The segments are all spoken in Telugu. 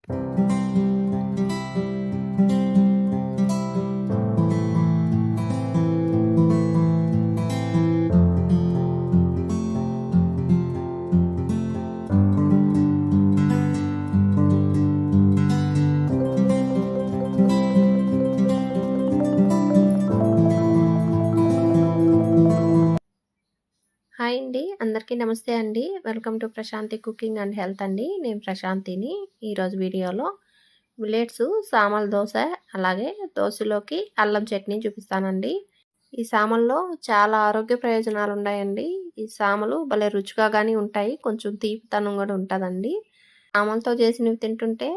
హాయ్ అండి. అందరికీ నమస్తే అండి. Welcome to Prashanti cooking and health అండి. నేను ప్రశాంతిని. ఈరోజు వీడియోలో మిల్లెట్స్ సామల దోస, అలాగే దోసలోకి అల్లం చట్నీ చూపిస్తానండి. ఈ సామల్లో చాలా ఆరోగ్య ప్రయోజనాలు ఉన్నాయండి. ఈ సామలు భలే రుచిగా కానీ ఉంటాయి, కొంచెం తీపితనం కూడా ఉంటుందండి. సామలతో చేసినవి తింటుంటే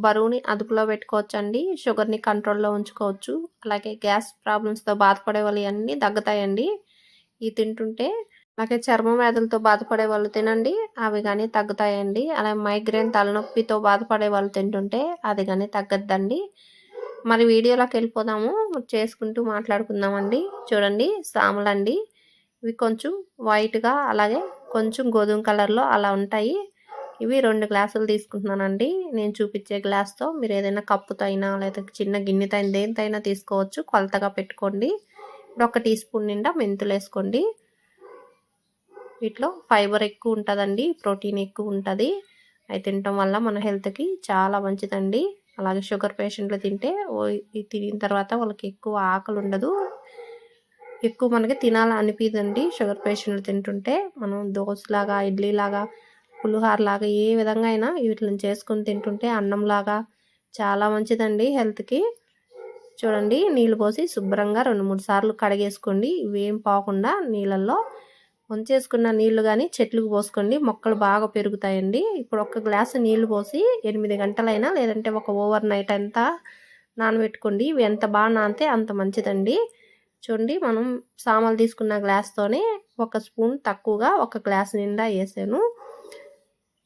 బరువుని అదుపులో పెట్టుకోవచ్చండి, షుగర్ని కంట్రోల్లో ఉంచుకోవచ్చు, అలాగే గ్యాస్ ప్రాబ్లమ్స్తో బాధపడే వాళ్ళు అన్నీ తగ్గుతాయండి ఇవి తింటుంటే. అలాగే చర్మ వ్యాధులతో బాధపడే వాళ్ళు తినండి, అవి కానీ తగ్గుతాయండి. అలాగే మైగ్రేన్ తలనొప్పితో బాధపడే వాళ్ళు తింటుంటే అది కానీ తగ్గద్దండి. మరి వీడియోలోకి వెళ్ళిపోదాము, చేసుకుంటూ మాట్లాడుకుందామండి. చూడండి సాములండి, ఇవి కొంచెం వైట్గా అలాగే కొంచెం గోధుమ కలర్లో అలా ఉంటాయి. ఇవి 2 గ్లాసులు తీసుకుంటున్నానండి. నేను చూపించే గ్లాస్తో మీరు ఏదైనా కప్పుతో అయినా లేదా చిన్న గిన్నెతో అయినా దేనితో అయినా తీసుకోవచ్చు, కొలతగా పెట్టుకోండి. ఇప్పుడు 1 టీ స్పూన్ నిండా మెంతులు వేసుకోండి. వీటిలో ఫైబర్ ఎక్కువ ఉంటుందండి, ప్రోటీన్ ఎక్కువ ఉంటుంది. అవి తినటం వల్ల మన హెల్త్కి చాలా మంచిదండి. అలాగే షుగర్ పేషెంట్లు తింటే ఇది తినిన తర్వాత వాళ్ళకి ఎక్కువ ఆకలి ఉండదు, ఎక్కువ మనకి తినాలని అనిపిదండి. షుగర్ పేషెంట్లు తింటుంటే మనం దోశలాగా, ఇడ్లీలాగా, పులిహోరలాగా ఏ విధంగా అయినా వీటిని చేసుకుని తింటుంటే అన్నంలాగా చాలా మంచిదండి హెల్త్కి. చూడండి, నీళ్ళు పోసి శుభ్రంగా 2-3 సార్లు కడిగేసుకోండి. ఇవేం పోకుండా నీళ్ళల్లో వంచేసుకున్న నీళ్లు కానీ చెట్లకు పోసుకోండి, మొక్కలు బాగా పెరుగుతాయండి. ఇప్పుడు 1 గ్లాసు నీళ్లు పోసి 8 గంటలైనా లేదంటే ఒక ఓవర్ నైట్ అంతా నానబెట్టుకోండి. ఇవి ఎంత బాగా నానితే అంత మంచిదండి. చూడండి, మనం సామాన్లు తీసుకున్న గ్లాస్తోనే 1 స్పూన్ తక్కువగా 1 గ్లాసు నిండా వేసాను.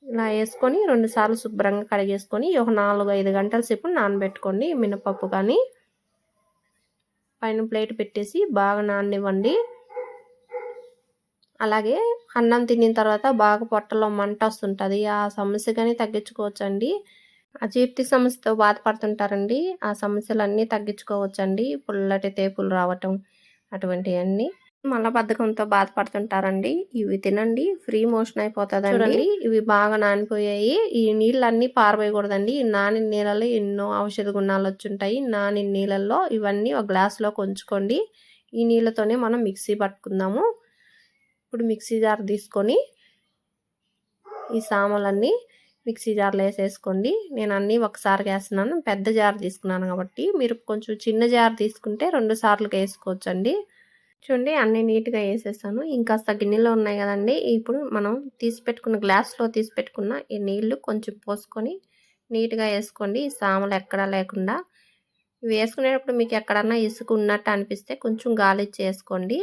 ఇలా వేసుకొని 2 సార్లు శుభ్రంగా కడిగేసుకొని ఒక 4-5 గంటల సేపు నానబెట్టుకోండి. మినపప్పు కానీ పైన ప్లేట్ పెట్టేసి బాగా నాననివ్వండి. అలాగే అన్నం తినిన తర్వాత బాగా పొట్టలో మంట వస్తుంటుంది, ఆ సమస్య కానీ తగ్గించుకోవచ్చండి. అజీర్తి సమస్యతో బాధపడుతుంటారండి, ఆ సమస్యలన్నీ తగ్గించుకోవచ్చండి. పుల్లటి తేపులు రావటం అటువంటివన్నీ. మలబద్ధకంతో బాధపడుతుంటారండి, ఇవి తినండి, ఫ్రీ మోషన్ అయిపోతుందండి. ఇవి బాగా నానిపోయాయి. ఈ నీళ్ళన్నీ పారబోయకూడదండి. నానిన నీళ్ళలో ఎన్నో ఔషధ గుణాలు వచ్చుంటాయి. నానిన నీళ్ళల్లో ఇవన్నీ ఒక గ్లాసులో కొంచుకోండి. ఈ నీళ్ళతోనే మనం మిక్సీ పట్టుకుందాము. ఇప్పుడు మిక్సీ జార్ తీసుకొని ఈ సామాన్లన్నీ మిక్సీ జార్లో వేసేసుకోండి. నేను అన్నీ ఒకసారి వేస్తున్నాను, పెద్ద జార్ తీసుకున్నాను కాబట్టి. మీరు కొంచెం చిన్న జార్ తీసుకుంటే 2 సార్లుగా వేసుకోవచ్చండి. చూడండి, అన్నీ నీట్గా వేసేసాను. ఇంకాస్త గిన్నెలో ఉన్నాయి కదండి, ఇప్పుడు మనం తీసిపెట్టుకున్న గ్లాస్లో తీసిపెట్టుకున్న ఈ నీళ్లు కొంచెం పోసుకొని నీట్గా వేసుకోండి, ఈ సాములు ఎక్కడా లేకుండా. ఇవి వేసుకునేటప్పుడు మీకు ఎక్కడన్నా ఇసుక ఉన్నట్టు అనిపిస్తే కొంచెం గాలి వేసుకోండి.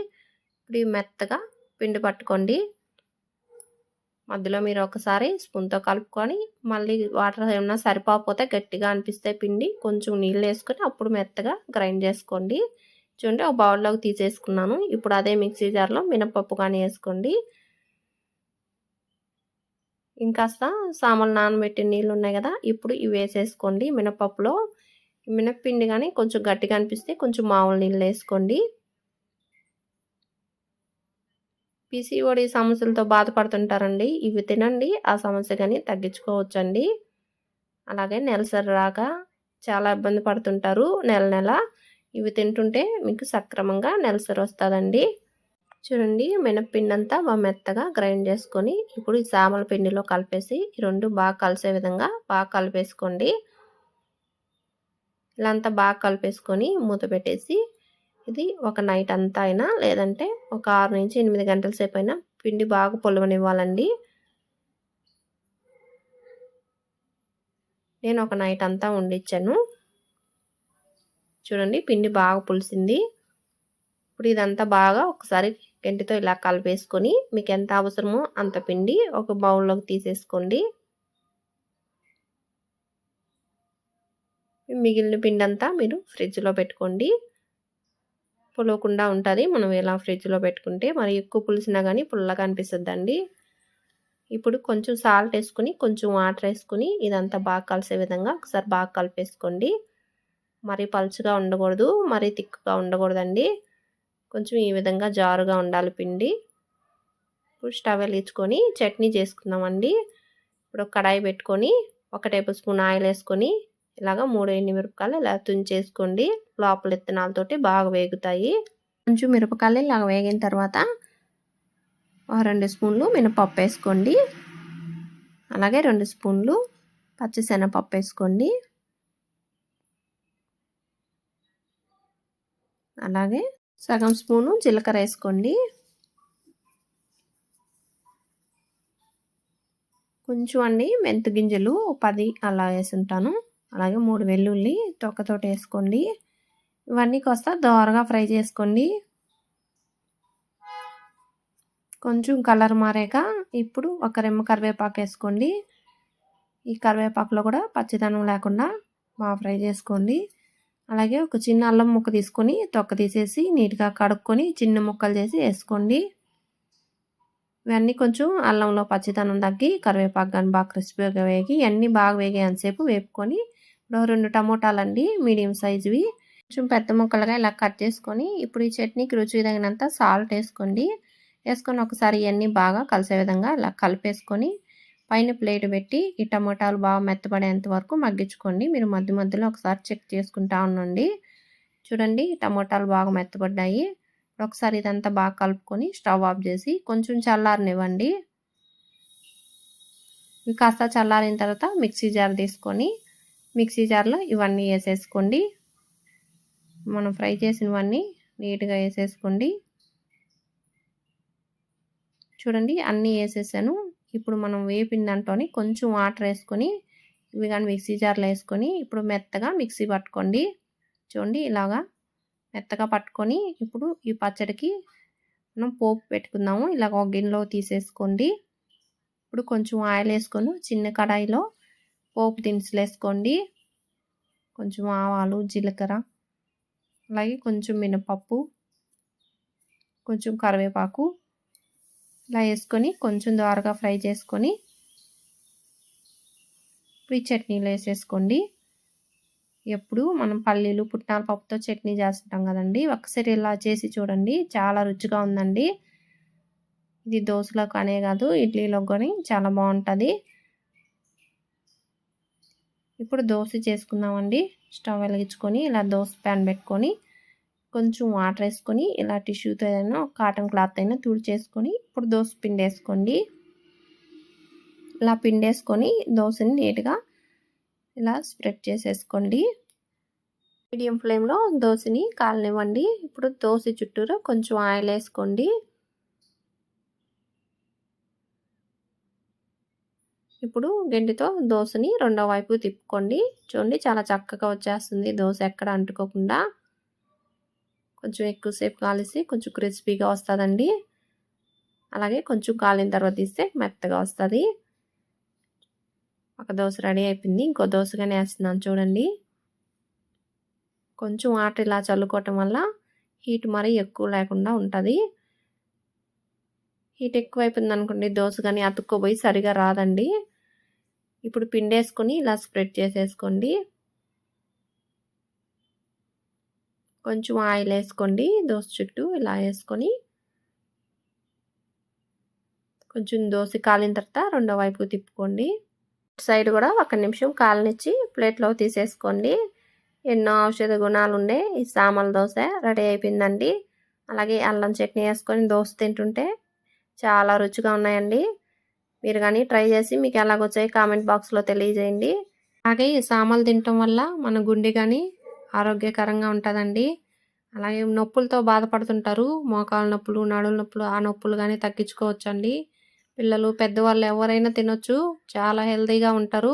ఇప్పుడు ఇవి మెత్తగా పిండి పట్టుకోండి. మధ్యలో మీరు ఒకసారి స్పూన్తో కలుపుకొని మళ్ళీ వాటర్ ఏమన్నా సరిపోతే గట్టిగా అనిపిస్తే పిండి కొంచెం నీళ్ళు వేసుకొని అప్పుడు మెత్తగా గ్రైండ్ చేసుకోండి. చూడండి, ఒక బౌల్లోకి తీసేసుకున్నాను. ఇప్పుడు అదే మిక్సీ జార్లో మినపప్పు కానీ వేసుకోండి. ఇంకాస్త సామాన్లు నానబెట్టిన నీళ్ళు ఉన్నాయి కదా, ఇప్పుడు ఇవి వేసేసుకోండి. మినపప్పులో మినప్పిండి కానీ కొంచెం గట్టిగా అనిపిస్తే కొంచెం మామూలు నీళ్ళు వేసుకోండి. పీసీఓడి సమస్యలతో బాధపడుతుంటారండి, ఇవి తినండి, ఆ సమస్య కానీ తగ్గించుకోవచ్చండి. అలాగే నెలసరి రాక చాలా ఇబ్బంది పడుతుంటారు నెల ఇవి తింటుంటే మీకు సక్రమంగా నెలసరి వస్తుందండి. చూడండి, మినప్పిండి అంతా బాగా మెత్తగా గ్రైండ్ చేసుకొని ఇప్పుడు ఈ సామల పిండిలో కలిపేసి ఈ 2 బాగా కలిసే విధంగా బాగా కలిపేసుకోండి. ఇలా అంతా బాగా కలిపేసుకొని మూత పెట్టేసి ఇది ఒక నైట్ అంతా అయినా లేదంటే ఒక 6 నుంచి 8 గంటల సేపు అయినా పిండి బాగా పులవనివ్వాలండి. నేను ఒక నైట్ అంతా వండిచ్చాను. చూడండి, పిండి బాగా పులిసింది. ఇప్పుడు ఇదంతా బాగా ఒకసారి గంటితో ఇలా కలిపేసుకొని మీకు ఎంత అవసరమో అంత పిండి ఒక బౌల్లోకి తీసేసుకోండి. మిగిలిన పిండి అంతా మీరు ఫ్రిడ్జ్లో పెట్టుకోండి, పులవకుండా ఉంటుంది. మనం ఇలా ఫ్రిడ్జ్లో పెట్టుకుంటే మరి ఎక్కువ పులిసినా కానీ పుల్లగా అనిపిస్తుందండి. ఇప్పుడు కొంచెం సాల్ట్ వేసుకొని కొంచెం వాటర్ వేసుకొని ఇదంతా బాగా కలిసే విధంగా ఒకసారి బాగా కలిపేసుకోండి. మరీ పలుచగా ఉండకూడదు, మరీ తిక్కుగా ఉండకూడదండి. కొంచెం ఈ విధంగా జారుగా ఉండాలి పిండి. ఇప్పుడు స్టవ్ వెలిగించుకొని చట్నీ చేసుకుందామండి. ఇప్పుడు కడాయి పెట్టుకొని 1 టేబుల్ స్పూన్ ఆయిల్ వేసుకొని ఇలాగ 3 ఎండుమిరపకాయలు ఇలా తుంచేసుకోండి. లోపల విత్తనాలతోటి బాగా వేగుతాయి. కొంచెం మిరపకాయలు ఇలాగ వేగిన తర్వాత 2 స్పూన్లు మినపప్పు వేసుకోండి. అలాగే 2 స్పూన్లు పచ్చిశనగపప్పు వేసుకోండి. అలాగే సగం స్పూను జీలకర్ర వేసుకోండి. కొంచెం అండి మెంతు గింజలు 10 అలా వేసుంటాను. అలాగే 3 వెల్లుల్లి తొక్కతోటి వేసుకోండి. ఇవన్నీ కాస్త దోరగా ఫ్రై చేసుకోండి. కొంచెం కలర్ మారాక ఇప్పుడు ఒక రెమ్మ కరివేపాకు వేసుకోండి. ఈ కరివేపాకులో కూడా పచ్చిదనం లేకుండా బాగా ఫ్రై చేసుకోండి. అలాగే ఒక చిన్న అల్లం ముక్క తీసుకొని తొక్క తీసేసి నీట్గా కడుక్కొని చిన్న ముక్కలు చేసి వేసుకోండి. ఇవన్నీ కొంచెం అల్లంలో పచ్చిదనం తగ్గి కరివేపాకు కానీ బాగా క్రిస్పీగా వేగి ఇవన్నీ బాగా వేగేంతసేపు వేపుకొని 2 టమోటాలండి మీడియం సైజువి కొంచెం పెద్ద ముక్కలుగా ఇలా కట్ చేసుకొని ఇప్పుడు ఈ చట్నీకి రుచి తగినంత సాల్ట్ వేసుకోండి. వేసుకొని ఒకసారి ఇవన్నీ బాగా కలిసే విధంగా ఇలా కలిపేసుకొని పైన ప్లేట్ పెట్టి ఈ టమోటాలు బాగా మెత్తబడేంత వరకు మగ్గించుకోండి. మీరు మధ్య మధ్యలో ఒకసారి చెక్ చేసుకుంటా ఉండండి. చూడండి టమోటాలు బాగా మెత్తబడ్డాయి. ఒకసారి ఇదంతా బాగా కలుపుకొని స్టవ్ ఆఫ్ చేసి కొంచెం చల్లారనివ్వండి. ఇవి కాస్త చల్లారిన తర్వాత మిక్సీ జార్ తీసుకొని మిక్సీ జార్లో ఇవన్నీ వేసేసుకోండి. మనం ఫ్రై చేసినవన్నీ నీట్గా వేసేసుకోండి. చూడండి అన్నీ వేసేసాను. ఇప్పుడు మనం వేపిన దాంట్లోని కొంచెం వాటర్ వేసుకొని ఇవి కానీ మిక్సీ జార్లో వేసుకొని ఇప్పుడు మెత్తగా మిక్సీ పట్టుకోండి. చూడండి ఇలాగా మెత్తగా పట్టుకొని ఇప్పుడు ఈ పచ్చడికి మనం పోపు పెట్టుకుందాము. ఇలాగ ఒక గిన్నెలో తీసేసుకోండి. ఇప్పుడు కొంచెం ఆయిల్ వేసుకొని చిన్న కడాయిలో పోపు దినుసులు వేసుకోండి. కొంచెం ఆవాలు, జీలకర్ర, అలాగే కొంచెం మినపప్పు, కొంచెం కరివేపాకు ఇలా వేసుకొని కొంచెం దోరగా ఫ్రై చేసుకొని ఇప్పుడు ఈ చట్నీలో వేసేసుకోండి. ఎప్పుడు మనం పల్లీలు పుట్నాల పప్పుతో చట్నీ చేస్తుంటాం కదండి, ఒకసారి ఇలా చేసి చూడండి, చాలా రుచిగా ఉందండి. ఇది దోశలో కానే కాదు ఇడ్లీలో కానీ చాలా బాగుంటుంది. ఇప్పుడు దోశ చేసుకుందామండి. స్టవ్ వెలిగించుకొని ఇలా దోశ ప్యాన్ పెట్టుకొని కొంచెం వాటర్ వేసుకొని ఇలా టిష్యూతో అయినా కాటన్ క్లాత్ అయినా తుడిచేసుకొని ఇప్పుడు దోశ పిండి వేసుకోండి. ఇలా పిండి వేసుకొని దోశని నీట్గా ఇలా స్ప్రెడ్ చేసేసుకోండి. మీడియం ఫ్లేమ్లో దోశని కాలనివ్వండి. ఇప్పుడు దోశ చుట్టూరు కొంచెం ఆయిల్ వేసుకోండి. ఇప్పుడు గెంటితో దోశని రెండో వైపు తిప్పుకోండి. చూడండి చాలా చక్కగా వచ్చేస్తుంది దోశ ఎక్కడ అంటుకోకుండా. కొంచెం ఎక్కువసేపు కాలిసి కొంచెం క్రిస్పీగా వస్తుందండి. అలాగే కొంచెం కాలిన తర్వాత తీస్తే మెత్తగా వస్తుంది. ఒక దోశ రెడీ అయిపోయింది. ఇంకో దోశగానే వేస్తున్నాను చూడండి. కొంచెం వాటర్ ఇలా చల్లుకోవటం వల్ల హీట్ మరీ ఎక్కువ లేకుండా ఉంటుంది. హీట్ ఎక్కువైపోయింది అనుకోండి దోశ కానీ అతుక్కోపోయి సరిగా రాదండి. ఇప్పుడు పిండి వేసుకొని ఇలా స్ప్రెడ్ చేసేసుకోండి. కొంచెం ఆయిల్ వేసుకోండి దోశ చుట్టూ ఇలా వేసుకొని కొంచెం దోశ కాలిన తర్వాత రెండో వైపు తిప్పుకోండి. సైడ్ కూడా 1 నిమిషం కాలనిచ్చి ప్లేట్లో తీసేసుకోండి. ఎన్నో ఔషధ గుణాలు ఉండే ఈ సామల దోశ రెడీ అయిపోయిందండి. అలాగే అల్లం చట్నీ వేసుకొని దోశ తింటుంటే చాలా రుచిగా ఉన్నాయండి. మీరు కానీ ట్రై చేసి మీకు ఎలాగొచ్చాయి కామెంట్ బాక్స్లో తెలియజేయండి. అలాగే ఈ సామలు తినటం వల్ల మన గుండె కానీ ఆరోగ్యకరంగా ఉంటుందండి. అలాగే నొప్పులతో బాధపడుతుంటారు, మోకాలు నొప్పులు, నడుల నొప్పులు, ఆ నొప్పులు కానీ తగ్గించుకోవచ్చండి. పిల్లలు పెద్దవాళ్ళు ఎవరైనా తినొచ్చు, చాలా హెల్తీగా ఉంటారు.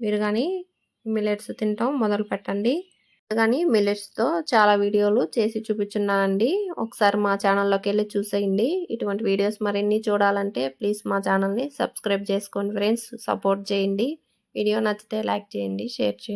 మీరు కానీ మిల్లెట్స్ తినటం మొదలు పెట్టండి. కానీ మిల్లెట్స్తో చాలా వీడియోలు చేసి చూపించున్నానండి. ఒకసారి మా ఛానల్లోకి వెళ్ళి చూసేయండి. ఇటువంటి వీడియోస్ మరిన్ని చూడాలంటే ప్లీజ్ మా ఛానల్ని సబ్స్క్రైబ్ చేసుకోండి ఫ్రెండ్స్, సపోర్ట్ చేయండి. వీడియో నచ్చితే లైక్ చేయండి, షేర్ చేయండి.